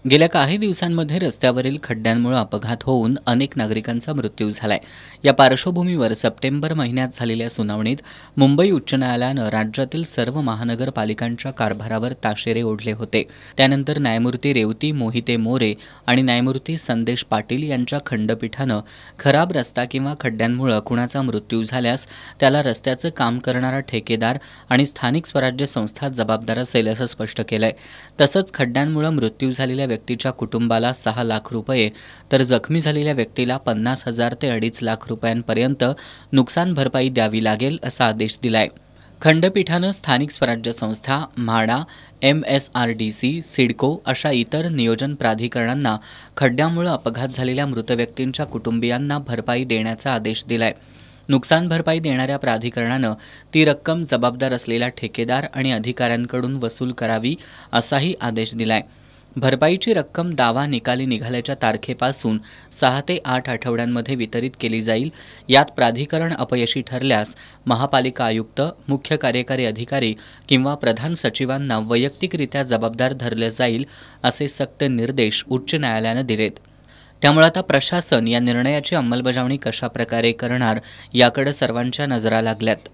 गेल्या काही दिवसांमध्ये रस्त्यावरील खड्ड्यांमुळे अपघात होऊन अनेक नागरिकांचा मृत्यू झालाय। या पार्श्वभूमीवर सप्टेंबर महिन्यात झालेल्या सुनावणीत मुंबई उच्च न्यायालयानं राज्यातील सर्व महानगरपालिकांच्या कारभारावर ताशेरे ओढले होते। त्यानंतर न्यायमूर्ती रेवती मोहिते मोरे आणि न्यायमूर्ती संदेश पाटील यांच्या खंडपीठानं खराब रस्ता किंवा खड्ड्यांमुळे कुणाचा मृत्यू झाल्यास त्याला रस्त्याचं काम करणारा ठेकेदार आणि स्थानिक स्वराज्य संस्था जबाबदार असेल असं स्पष्ट केलंय। तसंच खड्ड्यांमुळे मृत्यू झालेल्या व्यक्तीच्या कुटुंबाला 6 लाख रुपये तर जखमी झालेल्या व्यक्तीला 50,000 ते 2.5 लाख रुपयांपर्यंत नुकसान भरपाई द्यावी लागेल असा आदेश दिलाय। खंडपीठानं स्थानिक स्वराज्य संस्था, म्हाडा, MSRDC, सिडको अशा इतर नियोजन प्राधिकरणांना खड्ड्यामुळे अपघात झालेल्या मृत व्यक्तींच्या कुटुंबियांना भरपाई देण्याचा आदेश दिलाय। नुकसान भरपाई देणाऱ्या प्राधिकरणानं ती रक्कम जबाबदार असलेल्या ठेकेदार आणि अधिकाऱ्यांकडून वसूल करावी असाही आदेश दिलाय। भरपाईची रक्कम दावा निकाली निघाल्याच्या तारखेपासून 6 ते 8 आठवड्यांमध्ये वितरित केली जाईल। यात प्राधिकरण अपयशी ठरल्यास महापालिका आयुक्त, मुख्य कार्यकारी अधिकारी किंवा प्रधान सचिवांना वैयक्तिकरित्या जबाबदार धरले जाईल असे सक्त निर्देश उच्च न्यायालयानं दिलेत। त्यामुळे आता प्रशासन या निर्णयाची अंमलबजावणी कशा प्रकारे करणार याकडे सर्वांच्या नजरा लागल्यात।